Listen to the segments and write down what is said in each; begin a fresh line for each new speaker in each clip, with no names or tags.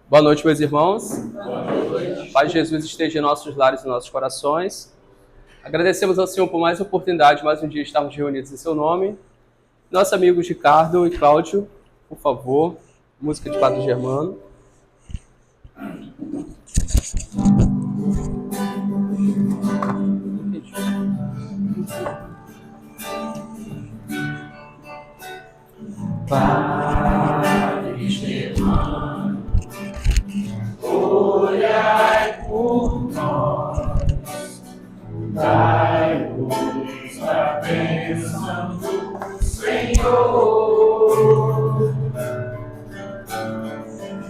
Boa noite, meus irmãos. Boa noite. Paz de Jesus esteja em nossos lares e nossos corações. Agradecemos ao Senhor por mais oportunidade, mais um dia estarmos reunidos em seu nome. Nossos amigos Ricardo e Cláudio, por favor, música de Padre Germano.
Padre Germano, olhai por nós, dai-nos a bênção do Senhor.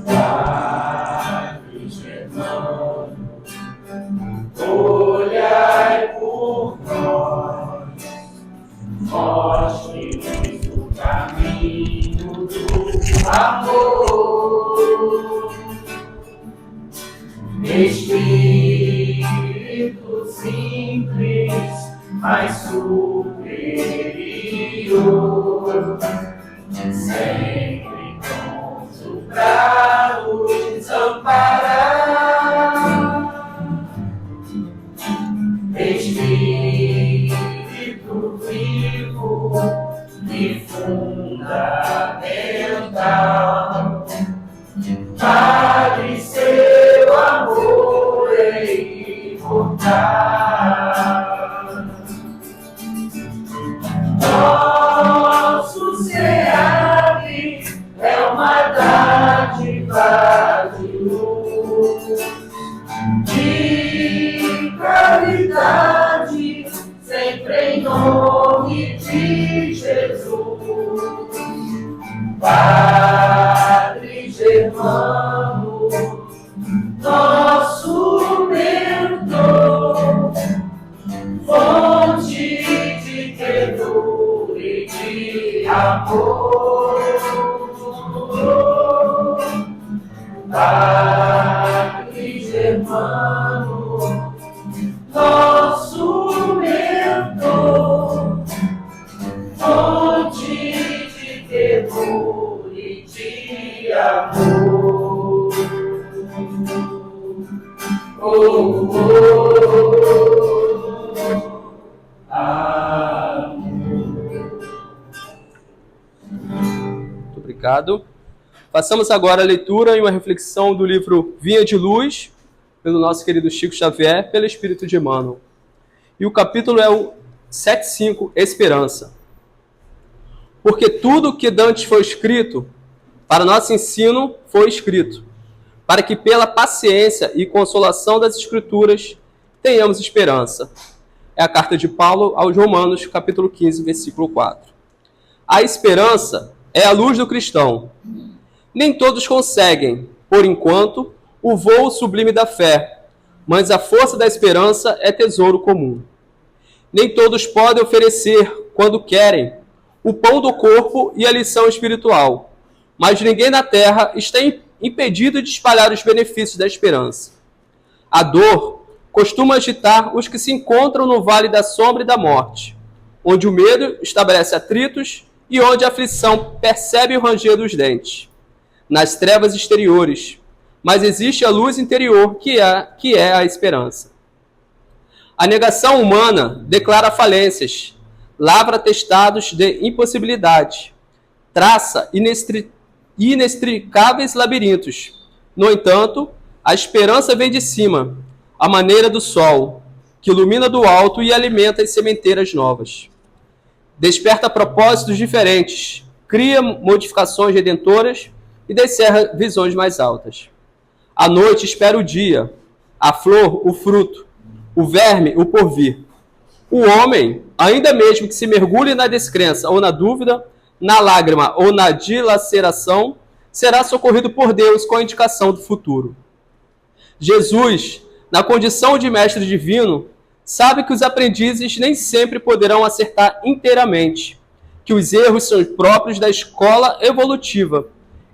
Padre Germano, olhai por nós, mostre-nos o caminho do amor. Espírito simples, mas superior, sempre pronto pra nos amparar. Espírito vivo e fundamental, Padre, seu amor é imortal. Nosso SEAP é uma dádiva de luz, de caridade, sempre em nome de Jesus. Padre Germano, nosso mentor, fonte de ternura e de amor. Padre Germano, nosso mentor, fonte de ternura e de amor. Oh, oh, oh, amor.
Muito obrigado. Passamos agora a leitura e uma reflexão do livro Vinha de Luz, pelo nosso querido Chico Xavier, pelo Espírito de Emmanuel. E o capítulo é o 7.5, Esperança. Porque tudo que dantes foi escrito, para nosso ensino foi escrito, para que pela paciência e consolação das Escrituras tenhamos esperança. É a carta de Paulo aos Romanos, capítulo 15, versículo 4. A esperança é a luz do cristão. Nem todos conseguem, por enquanto, o voo sublime da fé, mas a força da esperança é tesouro comum. Nem todos podem oferecer, quando querem, o pão do corpo e a lição espiritual, mas ninguém na terra está impedido de espalhar os benefícios da esperança. A dor costuma agitar os que se encontram no vale da sombra e da morte, onde o medo estabelece atritos e onde a aflição percebe o ranger dos dentes. Nas trevas exteriores, mas existe a luz interior, que é a esperança. A negação humana declara falências, lavra atestados de impossibilidade, traça inextricáveis labirintos. No entanto, a esperança vem de cima, à maneira do sol, que ilumina do alto e alimenta as sementeiras novas. Desperta propósitos diferentes, cria modificações redentoras e descerra visões mais altas. A noite espera o dia, a flor o fruto, o verme o porvir. O homem, ainda mesmo que se mergulhe na descrença ou na dúvida, na lágrima ou na dilaceração, será socorrido por Deus com a indicação do futuro. Jesus, na condição de mestre divino, sabe que os aprendizes nem sempre poderão acertar inteiramente, que os erros são próprios da escola evolutiva,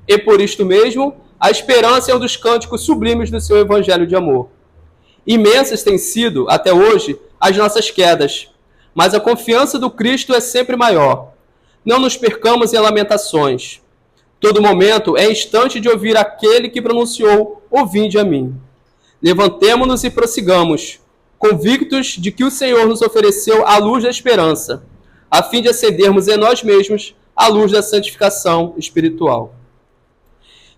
e por isto mesmo, a esperança é um dos cânticos sublimes do seu evangelho de amor. Imensas têm sido, até hoje, as nossas quedas, mas a confiança do Cristo é sempre maior. Não nos percamos em lamentações. todo momento é instante de ouvir aquele que pronunciou: "Vinde a mim". Levantemo-nos e prossigamos, convictos de que o Senhor nos ofereceu a luz da esperança, a fim de acendermos em nós mesmos a luz da santificação espiritual.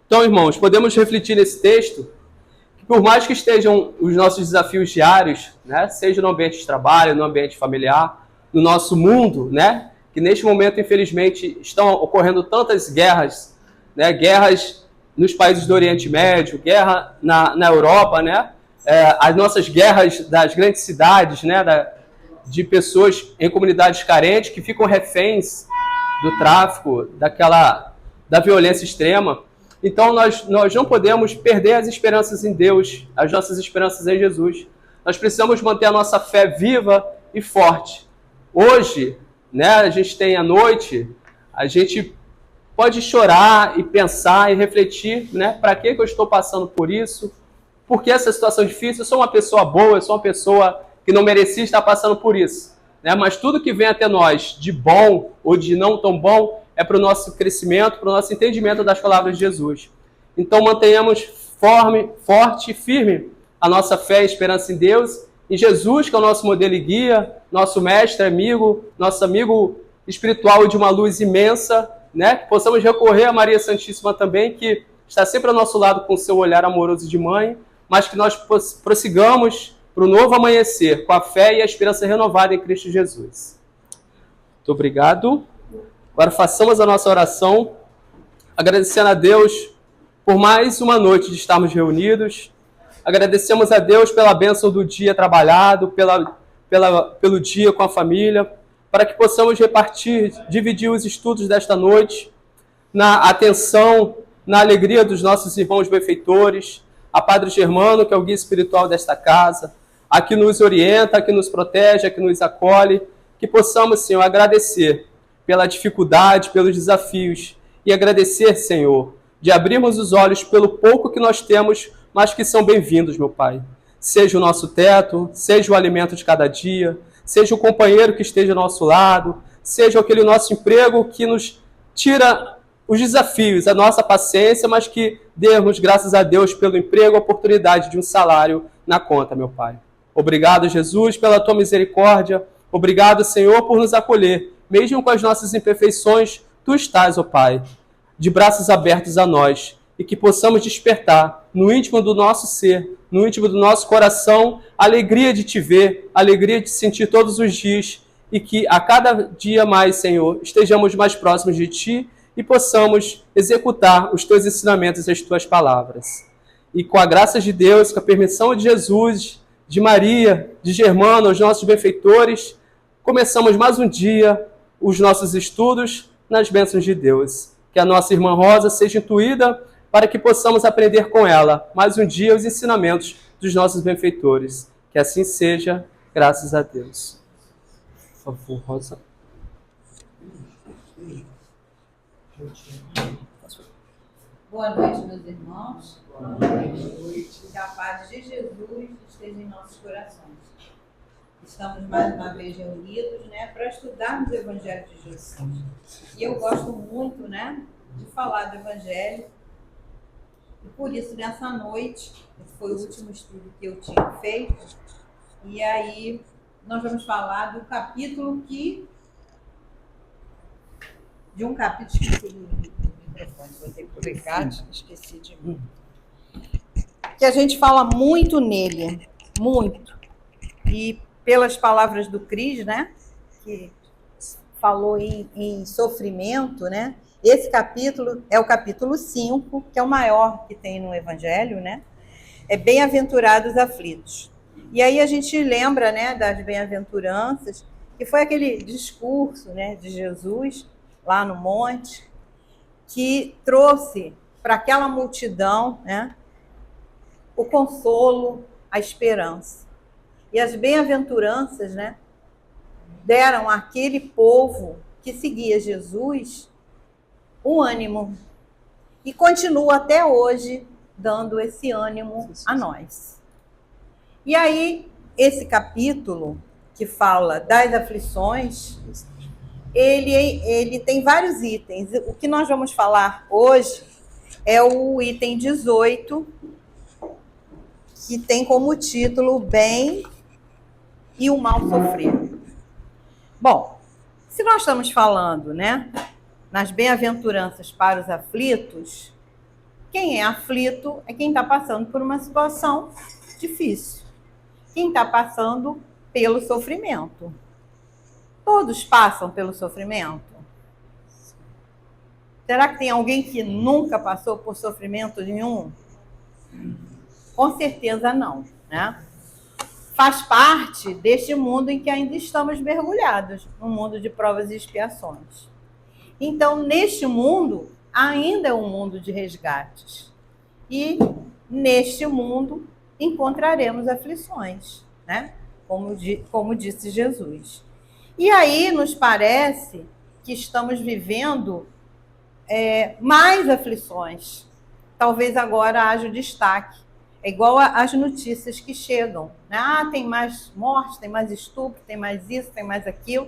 Então, irmãos, podemos refletir nesse texto que, por mais que estejam os nossos desafios diários, né, seja no ambiente de trabalho, no ambiente familiar, no nosso mundo, né, que neste momento, infelizmente, estão ocorrendo tantas guerras, né, guerras nos países do Oriente Médio, guerra na Europa, né, as nossas guerras das grandes cidades, né, de pessoas em comunidades carentes que ficam reféns do tráfico, da violência extrema. Então, nós não podemos perder as esperanças em Deus, as nossas esperanças em Jesus. Nós precisamos manter a nossa fé viva e forte. Hoje, né, a gente tem a noite, a gente pode chorar e pensar e refletir, né, para que eu estou passando por isso? Por que essa situação é difícil? Eu sou uma pessoa boa, eu sou uma pessoa que não merecia estar passando por isso. Né? Mas tudo que vem até nós, de bom ou de não tão bom, é para o nosso crescimento, para o nosso entendimento das palavras de Jesus. Então mantenhamos forte e firme a nossa fé e esperança em Deus, em Jesus, que é o nosso modelo e guia, nosso mestre, amigo, nosso amigo espiritual de uma luz imensa, né? Que possamos recorrer a Maria Santíssima também, que está sempre ao nosso lado com o seu olhar amoroso de mãe, mas que nós prossigamos para o novo amanhecer, com a fé e a esperança renovada em Cristo Jesus. Muito obrigado. Agora façamos a nossa oração, agradecendo a Deus por mais uma noite de estarmos reunidos. Agradecemos a Deus pela bênção do dia trabalhado, pelo dia com a família, para que possamos dividir os estudos desta noite, na atenção, na alegria dos nossos irmãos benfeitores, a Padre Germano, que é o guia espiritual desta casa, a que nos orienta, a que nos protege, a que nos acolhe, que possamos, Senhor, agradecer pela dificuldade, pelos desafios, e agradecer, Senhor, de abrirmos os olhos pelo pouco que nós temos, mas que são bem-vindos, meu Pai. Seja o nosso teto, seja o alimento de cada dia, seja o companheiro que esteja ao nosso lado, seja aquele nosso emprego que nos tira os desafios, a nossa paciência, mas que demos graças a Deus pelo emprego, a oportunidade de um salário na conta, meu Pai. Obrigado, Jesus, pela tua misericórdia. Obrigado, Senhor, por nos acolher. Mesmo com as nossas imperfeições, tu estás, ó Pai, de braços abertos a nós, e que possamos despertar no íntimo do nosso ser, no íntimo do nosso coração, a alegria de te ver, a alegria de te sentir todos os dias, e que a cada dia mais, Senhor, estejamos mais próximos de ti e possamos executar os teus ensinamentos e as tuas palavras. E com a graça de Deus, com a permissão de Jesus, de Maria, de Germano, os nossos benfeitores, começamos mais um dia os nossos estudos nas bênçãos de Deus. Que a nossa irmã Rosa seja intuída para que possamos aprender com ela mais um dia os ensinamentos dos nossos benfeitores. Que assim seja, graças a Deus. Por favor, Rosa.
Boa noite, meus irmãos. Boa noite. Que a paz de Jesus esteja em nossos corações. Estamos mais uma vez reunidos, né, para estudarmos o Evangelho de Jesus. E eu gosto muito, né, de falar do Evangelho. E por isso, nessa noite, esse foi o último estudo que eu tinha feito. E aí, nós vamos falar do capítulo de um capítulo, esqueci do microfone, vou ter que publicar, esqueci de mim. Que a gente fala muito nele, muito. E pelas palavras do Cris, né, que falou em sofrimento, né, esse capítulo é o capítulo 5, que é o maior que tem no Evangelho, né, é Bem-aventurados os aflitos. E aí a gente lembra, né, das bem-aventuranças, que foi aquele discurso, né, de Jesus lá no monte, que trouxe para aquela multidão, né, o consolo, a esperança. E as bem-aventuranças, né, deram àquele povo que seguia Jesus o ânimo. E continua até hoje dando esse ânimo a nós. E aí, esse capítulo que fala das aflições, ele tem vários itens. O que nós vamos falar hoje é o item 18, que tem como título o bem e o mal sofrer. Bom, se nós estamos falando, né, nas bem-aventuranças para os aflitos, quem é aflito é quem está passando por uma situação difícil. Quem está passando pelo sofrimento. Todos passam pelo sofrimento? Será que tem alguém que nunca passou por sofrimento nenhum? Com certeza não, né? Faz parte deste mundo em que ainda estamos mergulhados, no mundo de provas e expiações. Então, neste mundo, ainda é um mundo de resgates. E neste mundo encontraremos aflições, né? Como disse Jesus. E aí nos parece que estamos vivendo mais aflições. Talvez agora haja o destaque. É igual às notícias que chegam, né? Ah, tem mais morte, tem mais estupro, tem mais isso, tem mais aquilo.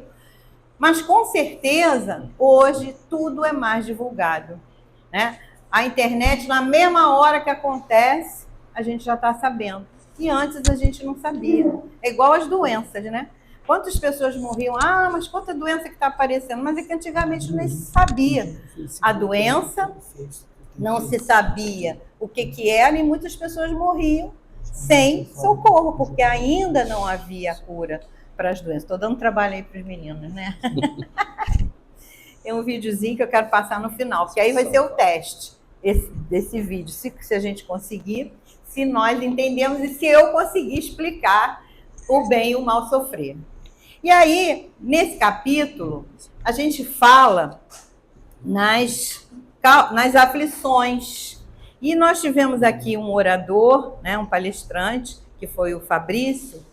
Mas com certeza, hoje tudo é mais divulgado, né? A internet, na mesma hora que acontece, a gente já está sabendo. E antes a gente não sabia. É igual as doenças, né? Quantas pessoas morriam? Ah, mas quanta doença que está aparecendo. Mas é que antigamente não se sabia a doença, não se sabia o que era, e muitas pessoas morriam sem socorro, porque ainda não havia cura para as doenças. Estou dando trabalho aí para os meninos, né? Tem um videozinho que eu quero passar no final, porque aí vai ser o teste desse vídeo, se a gente conseguir, se nós entendemos e se eu conseguir explicar o bem e o mal sofrer. E aí, nesse capítulo, a gente fala nas aflições. E nós tivemos aqui um orador, né, um palestrante, que foi o Fabrício,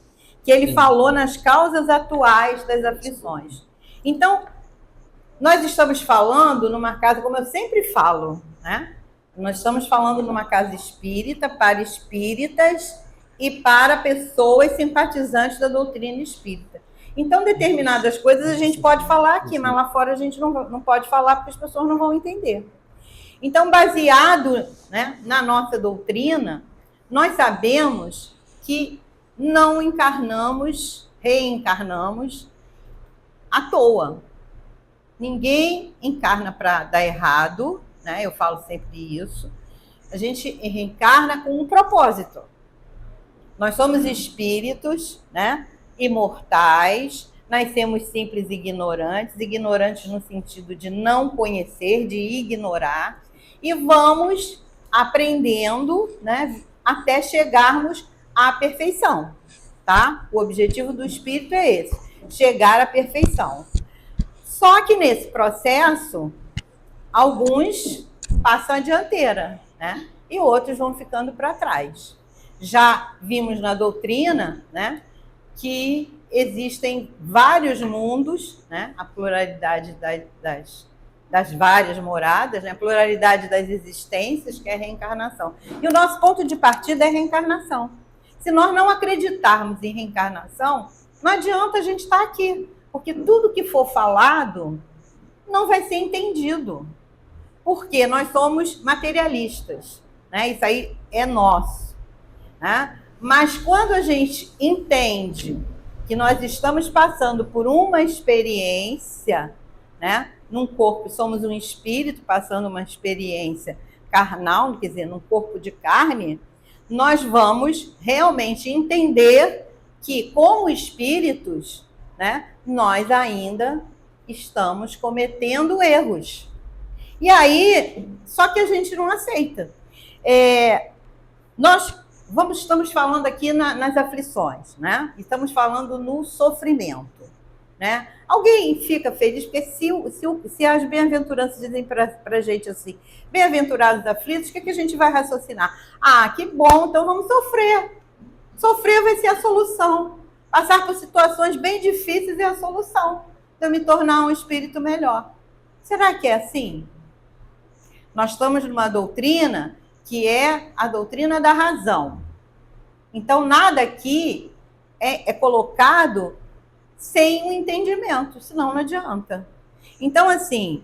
que ele falou nas causas atuais das aflições. Então, nós estamos falando numa casa, como eu sempre falo, né? Nós estamos falando numa casa espírita, para espíritas e para pessoas simpatizantes da doutrina espírita. Então, determinadas coisas a gente pode falar aqui, mas lá fora a gente não pode falar porque as pessoas não vão entender. Então, baseado, né, na nossa doutrina, nós sabemos que não reencarnamos à toa. Ninguém encarna para dar errado, né? Eu falo sempre isso. A gente reencarna com um propósito. Nós somos espíritos, né, imortais, nascemos simples e ignorantes no sentido de não conhecer, de ignorar, e vamos aprendendo, né, até chegarmos à perfeição, tá? O objetivo do espírito é esse, chegar à perfeição. Só que nesse processo, alguns passam a dianteira, né? E outros vão ficando para trás. Já vimos na doutrina, né, que existem vários mundos, né? A pluralidade das várias moradas, né? A pluralidade das existências, que é a reencarnação. E o nosso ponto de partida é a reencarnação. Se nós não acreditarmos em reencarnação, não adianta a gente estar aqui, porque tudo que for falado não vai ser entendido. Porque nós somos materialistas, né? Isso aí é nosso, né? Mas quando a gente entende que nós estamos passando por uma experiência, né, num corpo, somos um espírito passando uma experiência carnal, quer dizer, num corpo de carne, nós vamos realmente entender que, como espíritos, né, nós ainda estamos cometendo erros. E aí, só que a gente não aceita. Estamos falando aqui nas aflições, né? Estamos falando no sofrimento, né? Alguém fica feliz porque se as bem-aventuranças dizem para a gente assim, bem-aventurados aflitos, o que a gente vai raciocinar? Ah, que bom, então vamos sofrer. Sofrer vai ser a solução. Passar por situações bem difíceis é a solução de eu me tornar um espírito melhor. Será que é assim? Nós estamos numa doutrina que é a doutrina da razão. Então, nada aqui é colocado sem o entendimento, senão não adianta. Então, assim,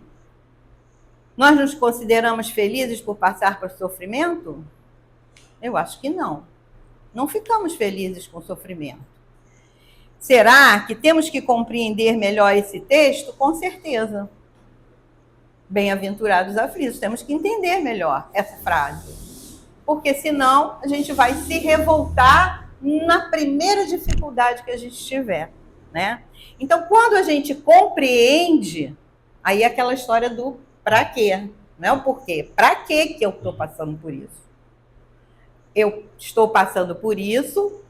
nós nos consideramos felizes por passar por sofrimento? Eu acho que não. Não ficamos felizes com o sofrimento. Será que temos que compreender melhor esse texto? Com certeza. Bem-aventurados aflitos. Temos que entender melhor essa frase. Porque senão a gente vai se revoltar na primeira dificuldade que a gente tiver, né? Então, quando a gente compreende, aí é aquela história do pra quê, não é o porquê. Pra quê que eu estou passando por isso? Eu estou passando por isso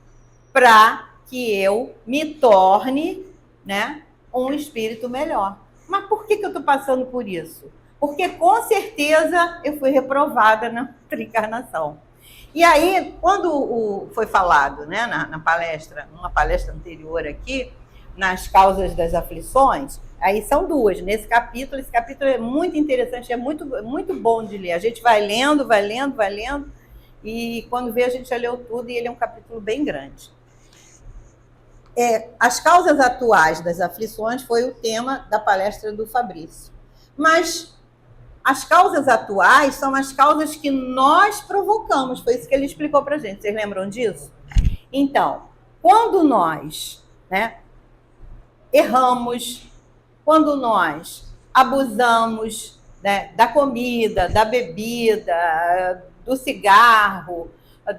para que eu me torne, né, um espírito melhor. Mas por que eu estou passando por isso? Porque com certeza eu fui reprovada na reencarnação. E aí, quando foi falado, né, na palestra, numa palestra anterior aqui, nas causas das aflições, aí são duas. Nesse capítulo, esse capítulo é muito interessante, é muito, muito bom de ler. A gente vai lendo, e quando vê a gente já leu tudo, e ele é um capítulo bem grande. As causas atuais das aflições foi o tema da palestra do Fabrício. Mas as causas atuais são as causas que nós provocamos. Foi isso que ele explicou para a gente. Vocês lembram disso? Então, quando nós, né, erramos, quando nós abusamos, né, da comida, da bebida, do cigarro,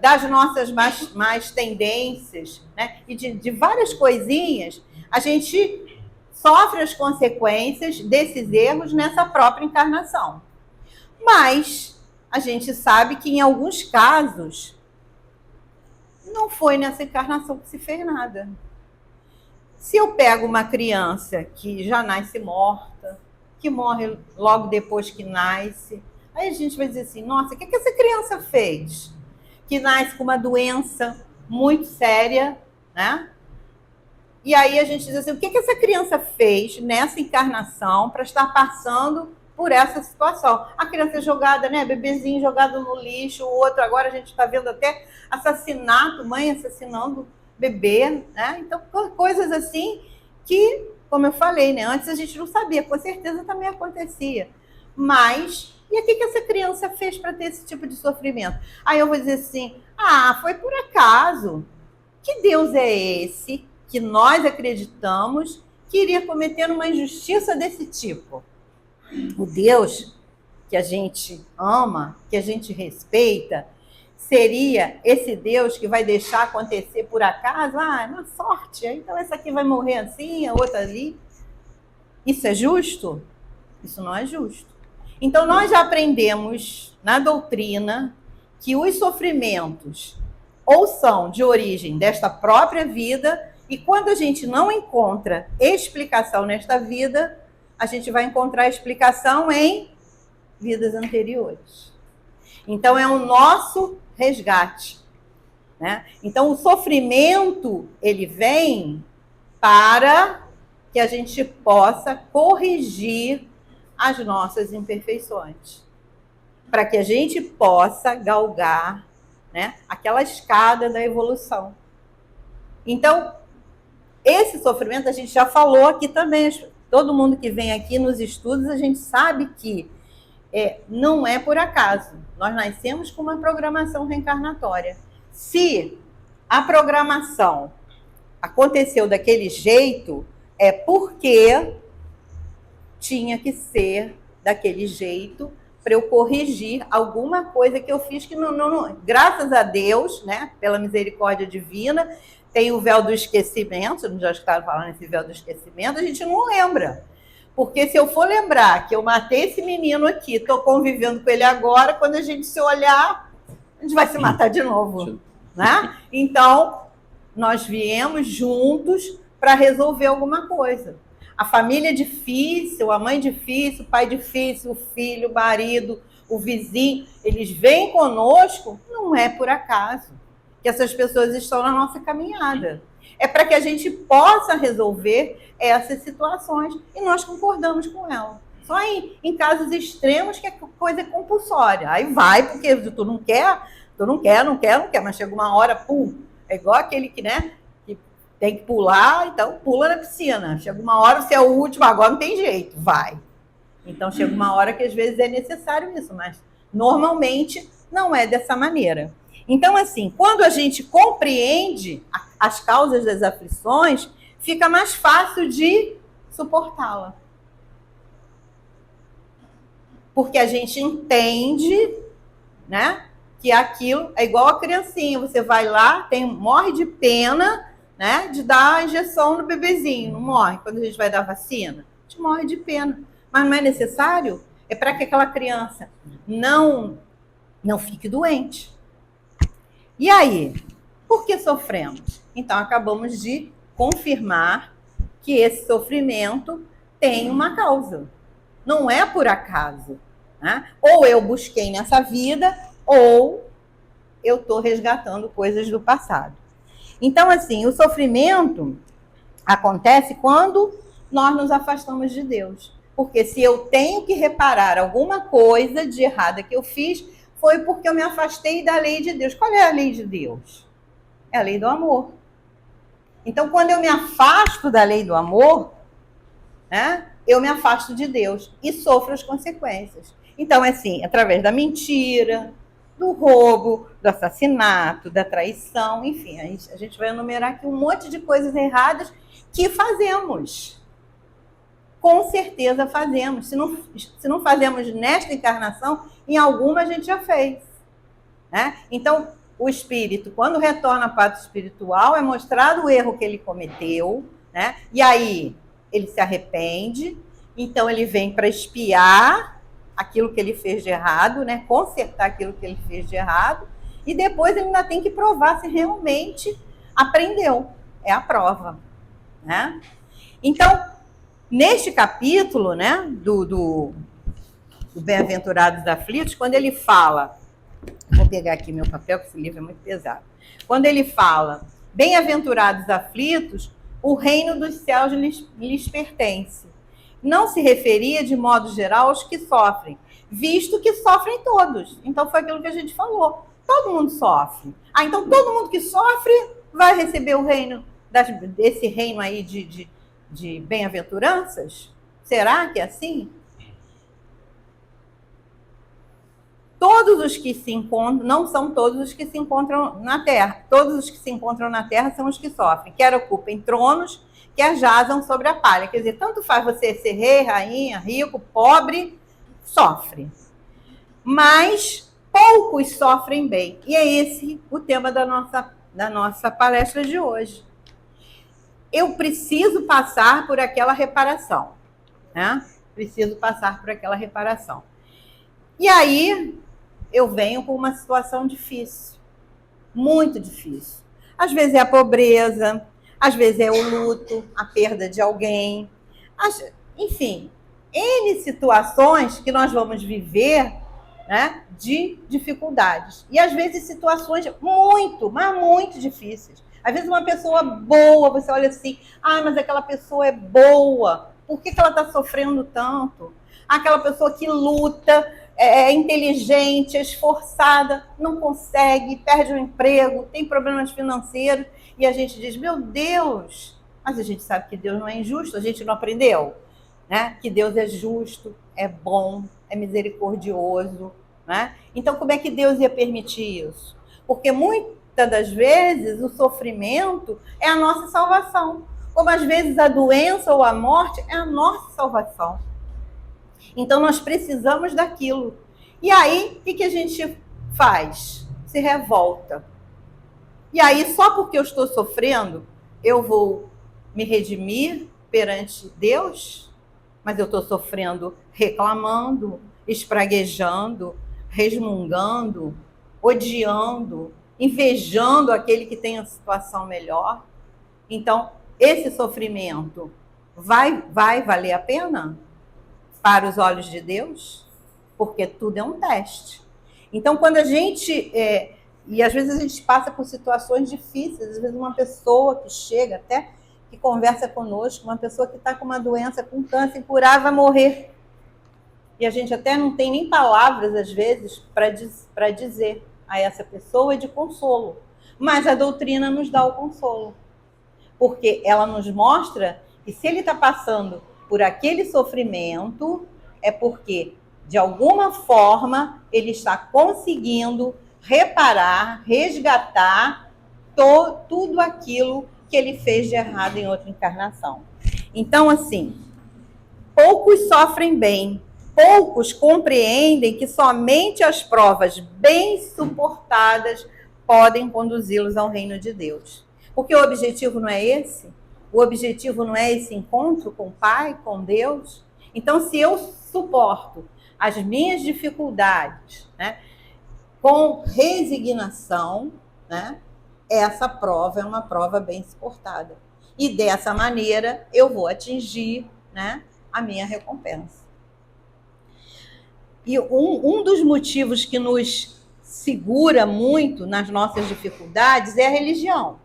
das nossas más tendências, né, e de várias coisinhas, a gente sofre as consequências desses erros nessa própria encarnação. Mas a gente sabe que em alguns casos não foi nessa encarnação que se fez nada. Se eu pego uma criança que já nasce morta, que morre logo depois que nasce, aí a gente vai dizer assim, nossa, o que essa criança fez? Que nasce com uma doença muito séria, né? E aí a gente diz assim, o que essa criança fez nessa encarnação para estar passando por essa situação? A criança é jogada, né? Bebezinho jogado no lixo, o outro agora a gente está vendo até assassinato, mãe assassinando bebê, né? Então, coisas assim que, como eu falei, né? Antes a gente não sabia, com certeza também acontecia. Mas, e o que essa criança fez para ter esse tipo de sofrimento? Aí eu vou dizer assim, foi por acaso. Que Deus é esse que nós acreditamos que iria cometer uma injustiça desse tipo? O Deus que a gente ama, que a gente respeita, seria esse Deus que vai deixar acontecer por acaso? Na sorte, então essa aqui vai morrer assim, a outra ali. Isso é justo? Isso não é justo. Então nós já aprendemos na doutrina que os sofrimentos ou são de origem desta própria vida, e quando a gente não encontra explicação nesta vida, a gente vai encontrar explicação em vidas anteriores. Então é o nosso resgate, né? Então o sofrimento, ele vem para que a gente possa corrigir as nossas imperfeições, para que a gente possa galgar, né, aquela escada da evolução. Então, esse sofrimento a gente já falou aqui também. Todo mundo que vem aqui nos estudos, a gente sabe que não é por acaso. Nós nascemos com uma programação reencarnatória. Se a programação aconteceu daquele jeito, é porque tinha que ser daquele jeito para eu corrigir alguma coisa que eu fiz que não, graças a Deus, né, pela misericórdia divina, tem o véu do esquecimento. Já estavam falando nesse véu do esquecimento, a gente não lembra. Porque se eu for lembrar que eu matei esse menino aqui, estou convivendo com ele agora, quando a gente se olhar, a gente vai se matar de novo, né? Então, nós viemos juntos para resolver alguma coisa. A família é difícil, a mãe difícil, o pai difícil, o filho, o marido, o vizinho, eles vêm conosco, não é por acaso que essas pessoas estão na nossa caminhada. É para que a gente possa resolver essas situações e nós concordamos com ela. Só em casos extremos que a coisa é compulsória. Aí vai, porque tu não quer, mas chega uma hora, pum, é igual aquele que, né, que Tem que pular, então pula na piscina. Chega uma hora, você é o último, agora não tem jeito, vai. Então chega uma hora que às vezes é necessário isso, mas normalmente não é dessa maneira. Então, assim, quando a gente compreende as causas das aflições, fica mais fácil de suportá-la. Porque a gente entende, né, que aquilo é igual a criancinha. Você vai lá, morre de pena, né, de dar a injeção no bebezinho. Não morre quando a gente vai dar vacina? A gente morre de pena. Mas não é necessário? É para que aquela criança não fique doente. E aí? Por que sofremos? Então, acabamos de confirmar que esse sofrimento tem uma causa. Não é por acaso. Né? Ou eu busquei nessa vida, ou eu estou resgatando coisas do passado. Então, assim, o sofrimento acontece quando nós nos afastamos de Deus. Porque se eu tenho que reparar alguma coisa de errada que eu fiz, foi porque eu me afastei da lei de Deus. Qual é a lei de Deus? É a lei do amor. Então, quando eu me afasto da lei do amor, né, eu me afasto de Deus e sofro as consequências. Então, é assim, através da mentira, do roubo, do assassinato, da traição, enfim, a gente vai enumerar aqui um monte de coisas erradas que fazemos. Com certeza fazemos. Se não fazemos nesta encarnação, em alguma a gente já fez. Né? Então, o espírito, quando retorna à pátria espiritual, é mostrado o erro que ele cometeu, né? E aí ele se arrepende, então ele vem para expiar aquilo que ele fez de errado, né? Consertar aquilo que ele fez de errado, e depois ele ainda tem que provar se realmente aprendeu. É a prova. Né? Então, neste capítulo, né, do Bem-aventurados aflitos, quando ele fala, vou pegar aqui meu papel, que esse livro é muito pesado. Quando ele fala, bem-aventurados aflitos, o reino dos céus lhes pertence. Não se referia, de modo geral, aos que sofrem, visto que sofrem todos. Então, foi aquilo que a gente falou. Todo mundo sofre. Ah, então todo mundo que sofre vai receber o reino, desse reino aí de bem-aventuranças? Será que é assim? Todos os que se encontram, não são todos os que se encontram na Terra. Todos os que se encontram na Terra são os que sofrem, quer ocupem tronos, quer jazam sobre a palha. Quer dizer, tanto faz você ser rei, rainha, rico, pobre, sofre. Mas poucos sofrem bem. E é esse o tema da nossa palestra de hoje. Eu preciso passar por aquela reparação. Né? Preciso passar por aquela reparação. E aí, eu venho com uma situação difícil. Muito difícil. Às vezes é a pobreza, às vezes é o luto, a perda de alguém. Enfim, N situações que nós vamos viver, né, de dificuldades. E às vezes situações muito, mas muito difíceis. Às vezes uma pessoa boa, você olha assim, mas aquela pessoa é boa, por que ela está sofrendo tanto? Aquela pessoa que luta, é inteligente, é esforçada, não consegue, perde o emprego, tem problemas financeiros, e a gente diz, meu Deus, mas a gente sabe que Deus não é injusto, a gente não aprendeu, né? Que Deus é justo, é bom, é misericordioso, né? Então, como é que Deus ia permitir isso? Porque muitas das vezes o sofrimento é a nossa salvação, como às vezes a doença ou a morte é a nossa salvação. Então, nós precisamos daquilo. E aí, o que a gente faz? Se revolta. E aí, só porque eu estou sofrendo, eu vou me redimir perante Deus? Mas eu estou sofrendo reclamando, espraguejando, resmungando, odiando, invejando aquele que tem a situação melhor. Então, esse sofrimento vai valer a pena? Para os olhos de Deus, porque tudo é um teste. Então, quando a gente... e às vezes a gente passa por situações difíceis, às vezes uma pessoa que chega até, que conversa conosco, uma pessoa que está com uma doença, com câncer incurável, vai morrer. E a gente até não tem nem palavras, às vezes, para dizer a essa pessoa de consolo. Mas a doutrina nos dá o consolo. Porque ela nos mostra que se ele está passando por aquele sofrimento, é porque, de alguma forma, ele está conseguindo reparar, resgatar tudo aquilo que ele fez de errado em outra encarnação. Então, assim, poucos sofrem bem, poucos compreendem que somente as provas bem suportadas podem conduzi-los ao reino de Deus. Porque o objetivo não é esse? O objetivo não é esse encontro com o Pai, com Deus? Então, se eu suporto as minhas dificuldades, né, com resignação, né, essa prova é uma prova bem suportada. E dessa maneira eu vou atingir, né, a minha recompensa. E um dos motivos que nos segura muito nas nossas dificuldades é a religião.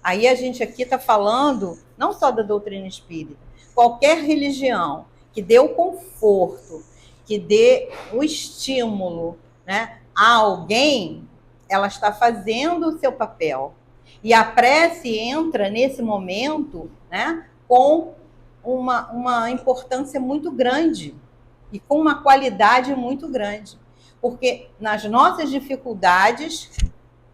Aí a gente aqui está falando não só da doutrina espírita, qualquer religião que dê o conforto, que dê o estímulo, né, a alguém, ela está fazendo o seu papel. E a prece entra nesse momento, né, com uma importância muito grande e com uma qualidade muito grande. Porque nas nossas dificuldades,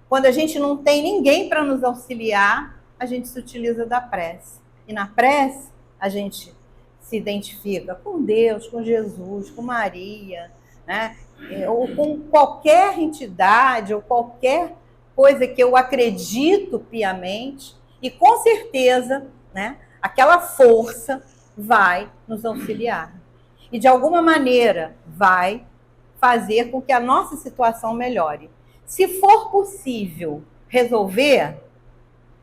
quando a gente não tem ninguém para nos auxiliar, a gente se utiliza da prece. E na prece, a gente se identifica com Deus, com Jesus, com Maria, né? Ou com qualquer entidade, ou qualquer coisa que eu acredito piamente, e com certeza, né, aquela força vai nos auxiliar. E de alguma maneira vai fazer com que a nossa situação melhore. Se for possível resolver,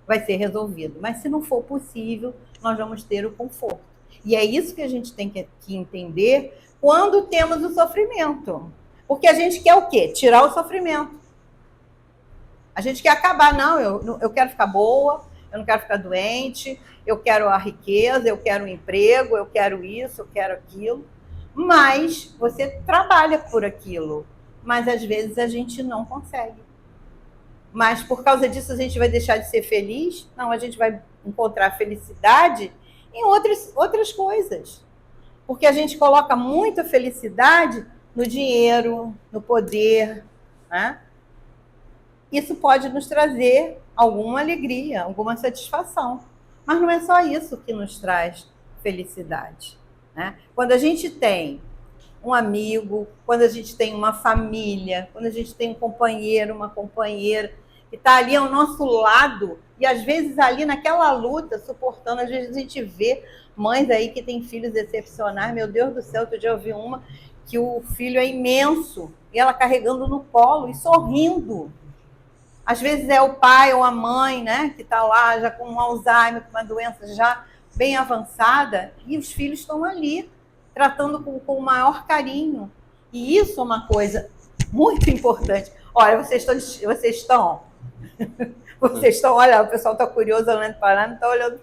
vai ser resolvido. Mas se não for possível, nós vamos ter o conforto. E é isso que a gente tem que entender quando temos o sofrimento. Porque a gente quer o quê? Tirar o sofrimento. A gente quer acabar. Não, eu quero ficar boa, eu não quero ficar doente, eu quero a riqueza, eu quero o emprego, eu quero isso, eu quero aquilo. Mas você trabalha por aquilo. Mas às vezes a gente não consegue. Mas por causa disso a gente vai deixar de ser feliz? Não, a gente vai encontrar felicidade em outras coisas. Porque a gente coloca muita felicidade no dinheiro, no poder, né? Isso pode nos trazer alguma alegria, alguma satisfação. Mas não é só isso que nos traz felicidade, né? Quando a gente tem um amigo, quando a gente tem uma família, quando a gente tem um companheiro, uma companheira, que está ali ao nosso lado, e às vezes ali naquela luta, suportando, às vezes a gente vê mães aí que têm filhos excepcionais, meu Deus do céu, outro dia eu vi uma que o filho é imenso, e ela carregando no colo e sorrindo. Às vezes é o pai ou a mãe, né, que está lá já com um Alzheimer, com uma doença já bem avançada, e os filhos estão ali, tratando com o maior carinho. E isso é uma coisa muito importante. Olha, vocês estão, olha, o pessoal está curioso olhando para lá, não está olhando.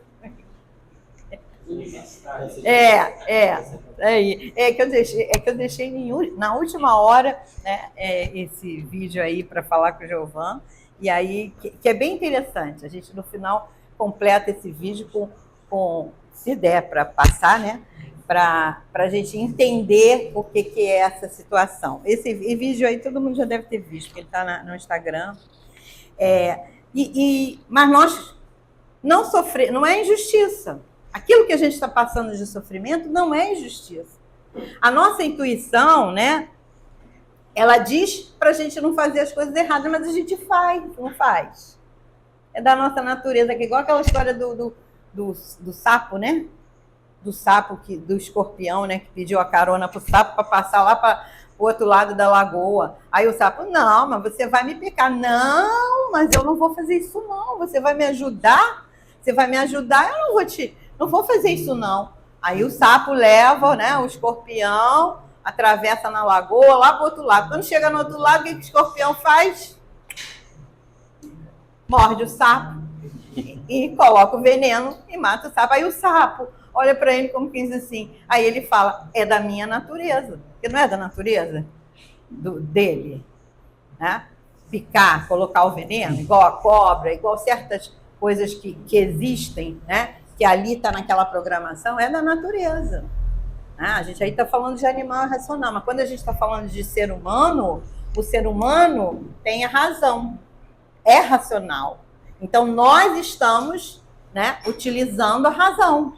É que eu deixei na última hora, né, esse vídeo aí para falar com o Giovan, e aí, que é bem interessante. A gente, no final, completa esse vídeo com se der para passar, né, para a gente entender o que é essa situação. Esse vídeo aí todo mundo já deve ter visto, porque ele está no Instagram. Mas nós não sofremos, não é injustiça. Aquilo que a gente está passando de sofrimento não é injustiça. A nossa intuição, né, ela diz para a gente não fazer as coisas erradas, mas a gente faz, não faz. É da nossa natureza, que é igual aquela história do sapo, né? Do sapo, do escorpião, né, que pediu a carona para o sapo para passar lá para o outro lado da lagoa. Aí o sapo, não, mas você vai me picar. Não, mas eu não vou fazer isso não. Você vai me ajudar? Você vai me ajudar? Eu não vou fazer isso não. Aí o sapo leva, né, o escorpião, atravessa na lagoa, lá para o outro lado. Quando chega no outro lado, o que o escorpião faz? Morde o sapo e coloca o veneno e mata o sapo. Aí o sapo olha para ele como quem diz assim, aí ele fala, é da minha natureza, porque não é da natureza dele, né? Picar, colocar o veneno, igual a cobra, igual certas coisas que existem, né? Que ali está naquela programação, é da natureza. A gente aí está falando de animal irracional, mas quando a gente está falando de ser humano, o ser humano tem a razão, é racional. Então, nós estamos, né, utilizando a razão.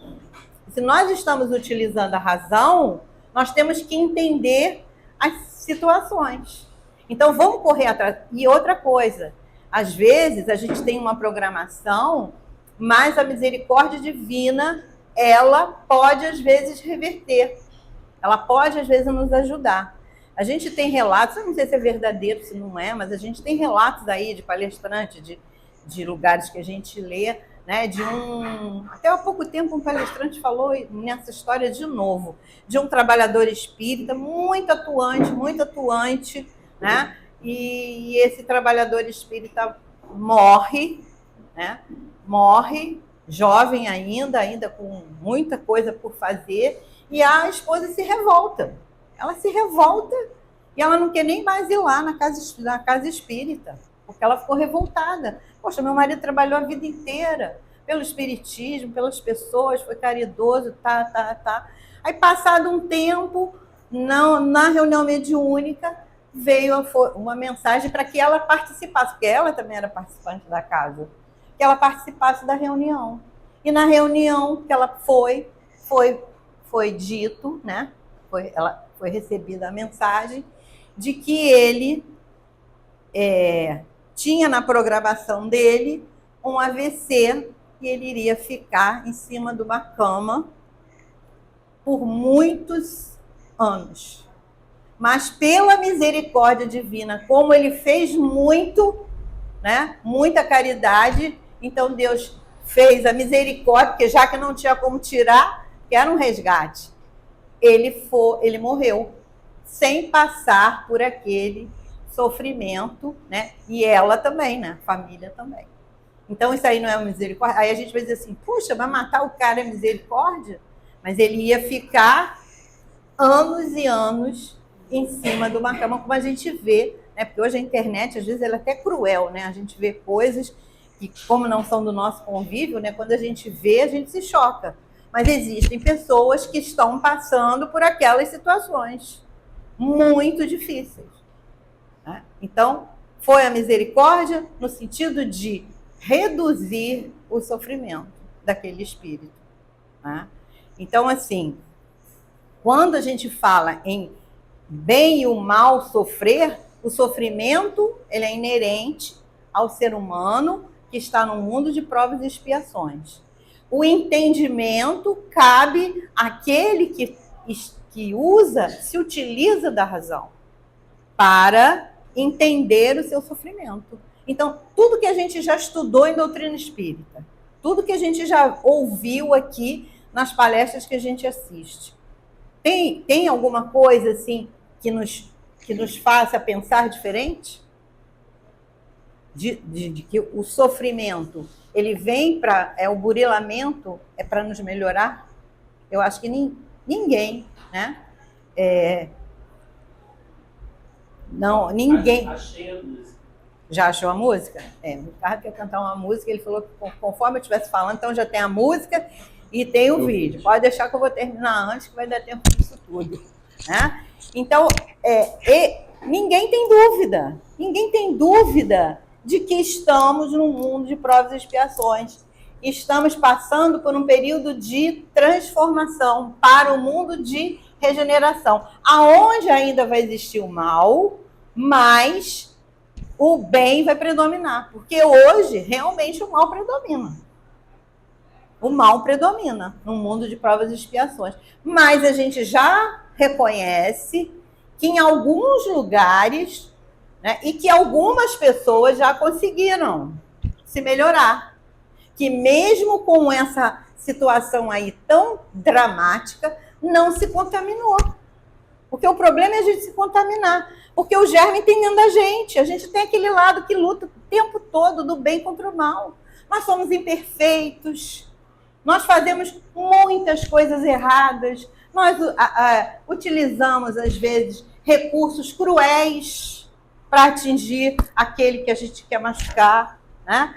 Se nós estamos utilizando a razão, nós temos que entender as situações. Então, vamos correr atrás. E outra coisa, às vezes a gente tem uma programação, mas a misericórdia divina, ela pode, às vezes, reverter. Ela pode, às vezes, nos ajudar. A gente tem relatos, eu não sei se é verdadeiro, se não é, mas a gente tem relatos aí de palestrante, de lugares que a gente lê, né, até há pouco tempo um palestrante falou nessa história de novo, de um trabalhador espírita muito atuante, né, e esse trabalhador espírita morre, né, jovem ainda com muita coisa por fazer, e a esposa se revolta. Ela se revolta e ela não quer nem mais ir lá na casa espírita, porque ela ficou revoltada. Poxa, meu marido trabalhou a vida inteira pelo espiritismo, pelas pessoas, foi caridoso, tá. Aí, passado um tempo, na reunião mediúnica, veio uma mensagem para que ela participasse, porque ela também era participante da casa, que ela participasse da reunião. E na reunião que ela foi dito, né? Ela foi recebida a mensagem de que ele tinha na programação dele um AVC e ele iria ficar em cima de uma cama por muitos anos. Mas pela misericórdia divina, como ele fez muito, né, muita caridade, então Deus fez a misericórdia, porque já que não tinha como tirar, que era um resgate, ele morreu sem passar por aquele sofrimento, né? E ela também, né? A família também. Então, isso aí não é uma misericórdia? Aí a gente vai dizer assim, puxa, vai matar o cara é misericórdia? Mas ele ia ficar anos e anos em cima de uma cama, como a gente vê, né? Porque hoje a internet, às vezes, ela é até cruel, né? A gente vê coisas que, como não são do nosso convívio, né? Quando a gente vê, a gente se choca. Mas existem pessoas que estão passando por aquelas situações muito difíceis. Né? Então, foi a misericórdia no sentido de reduzir o sofrimento daquele espírito. Né? Então, assim, quando a gente fala em bem e o mal sofrer, o sofrimento ele é inerente ao ser humano que está no mundo de provas e expiações. O entendimento cabe àquele que se utiliza da razão para entender o seu sofrimento. Então, tudo que a gente já estudou em doutrina espírita, tudo que a gente já ouviu aqui nas palestras que a gente assiste, tem alguma coisa assim que nos faça pensar diferente? De que o sofrimento ele vem o burilamento é para nos melhorar? Eu acho que ninguém, né? Não, ninguém.
Achei a música.
Já achou a música? O Ricardo quer cantar uma música, ele falou que conforme eu estivesse falando, então já tem a música e tem o vídeo. Pode deixar que eu vou terminar antes, que vai dar tempo disso tudo. Né? Então, ninguém tem dúvida de que estamos num mundo de provas e expiações. Estamos passando por um período de transformação para o mundo de regeneração, aonde ainda vai existir o mal, mas o bem vai predominar, porque hoje realmente o mal predomina. O mal predomina no mundo de provas e expiações. Mas a gente já reconhece que em alguns lugares, né, e que algumas pessoas já conseguiram se melhorar. Que mesmo com essa situação aí tão dramática, não se contaminou. Porque o problema é a gente se contaminar. Porque o germe tem dentro da gente. A gente tem aquele lado que luta o tempo todo do bem contra o mal. Nós somos imperfeitos. Nós fazemos muitas coisas erradas. Nós utilizamos, às vezes, recursos cruéis para atingir aquele que a gente quer machucar. Né?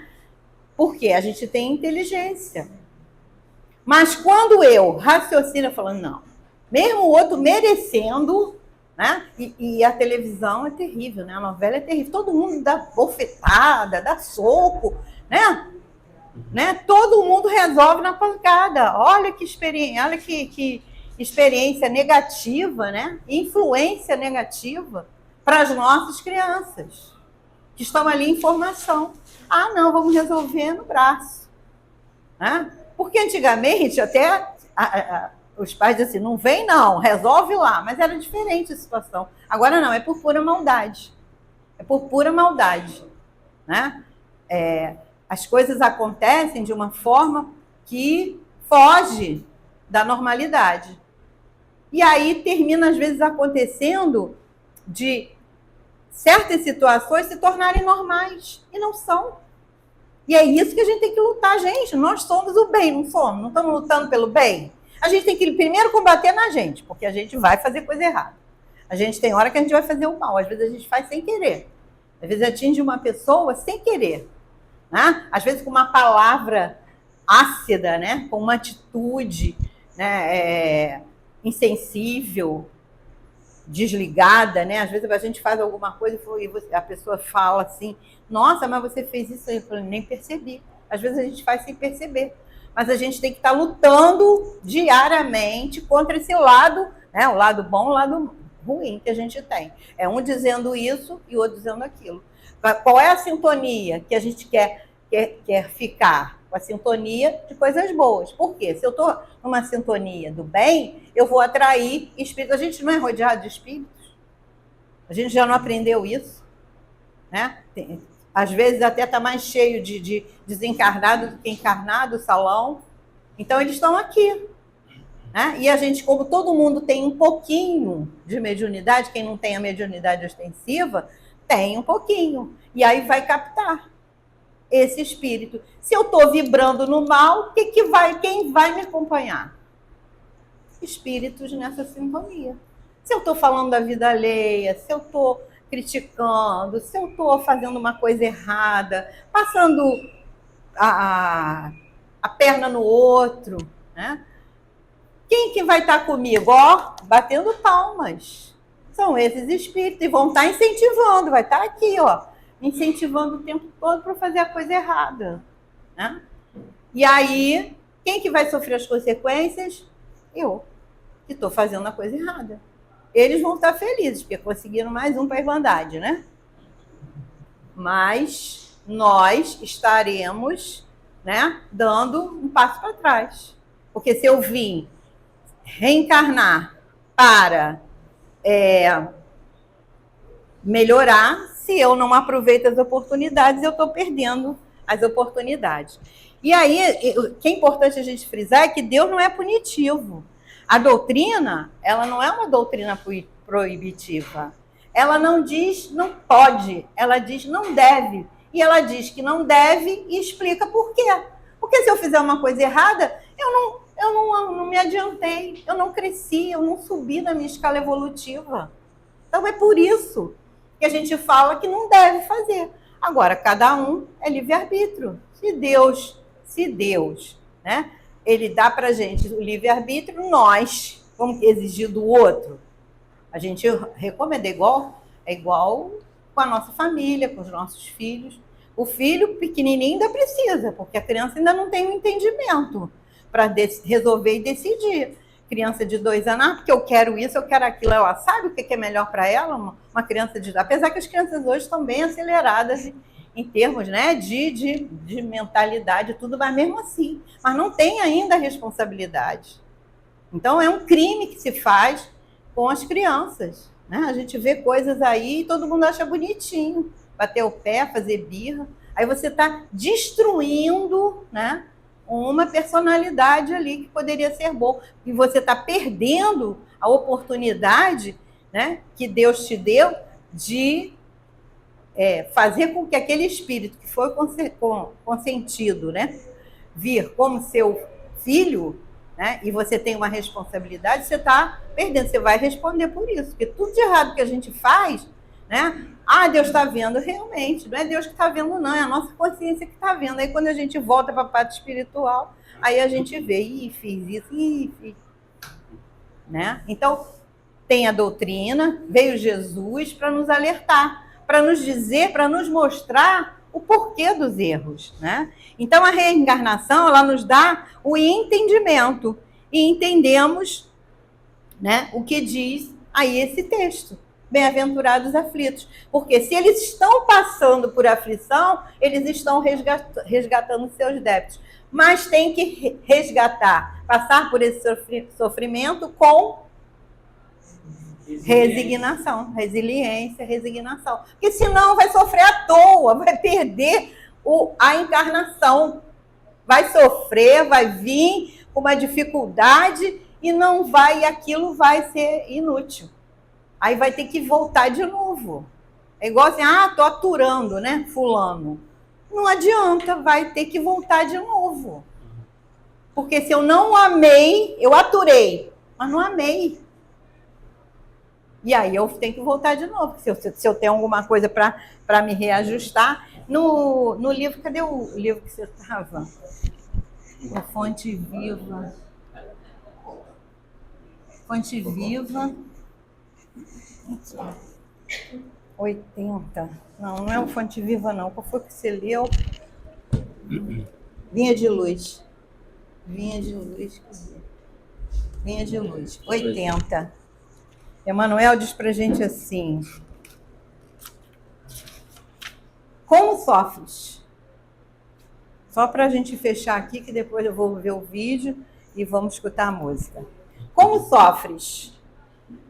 Porque a gente tem inteligência. Mas quando eu raciocino, eu falo, não, mesmo o outro merecendo, né? E a televisão é terrível, né? A novela é terrível. Todo mundo dá bofetada, dá soco, né? Todo mundo resolve na pancada. Olha que experiência negativa, né? Influência negativa para as nossas crianças que estão ali em formação. Ah, não, vamos resolver no braço, né? Porque antigamente até os pais diziam assim, não vem não, resolve lá, mas era diferente a situação. Agora não, é por pura maldade. É por pura maldade, né? As coisas acontecem de uma forma que foge da normalidade. E aí termina, às vezes, acontecendo de certas situações se tornarem normais. E não são. E é isso que a gente tem que lutar, gente. Nós somos o bem, não somos? Não estamos lutando pelo bem? A gente tem que primeiro combater na gente, porque a gente vai fazer coisa errada. A gente tem hora que a gente vai fazer o mal. Às vezes a gente faz sem querer. Às vezes atinge uma pessoa sem querer. Né? Às vezes com uma palavra ácida, né? Com uma atitude, né? Insensível, desligada, né? Às vezes a gente faz alguma coisa e a pessoa fala assim, nossa, mas você fez isso aí, eu nem percebi. Às vezes a gente faz sem perceber. Mas a gente tem que estar lutando diariamente contra esse lado, né? O lado bom, o lado ruim que a gente tem. É um dizendo isso e o outro dizendo aquilo. Qual é a sintonia que a gente quer ficar? A sintonia de coisas boas. Por quê? Se eu estou numa sintonia do bem, eu vou atrair espíritos. A gente não é rodeado de espíritos? A gente já não aprendeu isso? Né? Às vezes até está mais cheio de desencarnado do que encarnado o salão. Então eles estão aqui. Né? E a gente, como todo mundo tem um pouquinho de mediunidade, quem não tem a mediunidade ostensiva, tem um pouquinho. E aí vai captar esse espírito. Se eu estou vibrando no mal, quem vai me acompanhar? Espíritos nessa sintonia. Se eu estou falando da vida alheia, se eu estou criticando, se eu estou fazendo uma coisa errada, passando a perna no outro, né? Quem que vai estar comigo? Ó, batendo palmas. São esses espíritos e vão estar incentivando, vai estar aqui, ó, incentivando o tempo todo para fazer a coisa errada. Né? E aí, quem que vai sofrer as consequências? Eu, que estou fazendo a coisa errada. Eles vão estar felizes, porque conseguiram mais um para a Irmandade, né? Mas nós estaremos, né, dando um passo para trás. Porque se eu vim reencarnar para melhorar, se eu não aproveito as oportunidades, eu estou perdendo as oportunidades. E aí, o que é importante a gente frisar é que Deus não é punitivo. A doutrina, ela não é uma doutrina proibitiva. Ela não diz não pode, ela diz não deve. E ela diz que não deve e explica por quê. Porque se eu fizer uma coisa errada, eu não me adiantei, eu não cresci, eu não subi na minha escala evolutiva. Então é por isso que a gente fala que não deve fazer. Agora, cada um é livre-arbítrio. Se Deus, né, ele dá pra gente o livre-arbítrio, nós vamos exigir do outro. A gente recomenda, é igual com a nossa família, com os nossos filhos. O filho pequenininho ainda precisa, porque a criança ainda não tem um entendimento para resolver e decidir. Criança de 2 anos, porque eu quero isso, eu quero aquilo. Ela sabe o que é melhor para ela, uma criança de... Apesar que as crianças hoje estão bem aceleradas em termos, né, de mentalidade e tudo, mas mesmo assim. Mas não tem ainda a responsabilidade. Então, é um crime que se faz com as crianças. Né? A gente vê coisas aí e todo mundo acha bonitinho. Bater o pé, fazer birra. Aí você está destruindo, né, uma personalidade ali que poderia ser boa. E você está perdendo a oportunidade, né, que Deus te deu de fazer com que aquele espírito que foi consentido, né, vir como seu filho, né, e você tem uma responsabilidade, você está perdendo. Você vai responder por isso. Porque tudo de errado que a gente faz, né? Ah, Deus está vendo. Realmente, não é Deus que está vendo, não. É a nossa consciência que está vendo. Aí quando a gente volta para a parte espiritual, aí a gente vê, fiz isso, fiz. Né? Então, tem a doutrina, veio Jesus para nos alertar, para nos dizer, para nos mostrar o porquê dos erros, né? Então, a reencarnação, ela nos dá o entendimento. E entendemos, né, o que diz aí esse texto. Bem-aventurados aflitos. Porque se eles estão passando por aflição, eles estão resgatando seus débitos. Mas tem que resgatar, passar por esse sofrimento com resignação, resiliência, resignação. Porque senão vai sofrer à toa, vai perder a encarnação. Vai sofrer, vai vir com uma dificuldade e não vai, e aquilo vai ser inútil. Aí vai ter que voltar de novo. É igual assim, tô aturando, né, fulano. Não adianta, vai ter que voltar de novo. Porque se eu não amei, eu aturei, mas não amei. E aí eu tenho que voltar de novo. Se eu tenho alguma coisa para me reajustar. No livro, cadê o livro que você estava? A Fonte Viva. Fonte Viva. 80. Não é o Fonte Viva, não. Qual foi que você leu? Vinha de Luz. Vinha de Luz. Vinha de Luz. 80. Emmanuel diz pra gente assim: como sofres? Só para a gente fechar aqui, que depois eu vou ver o vídeo e vamos escutar a música. Como sofres?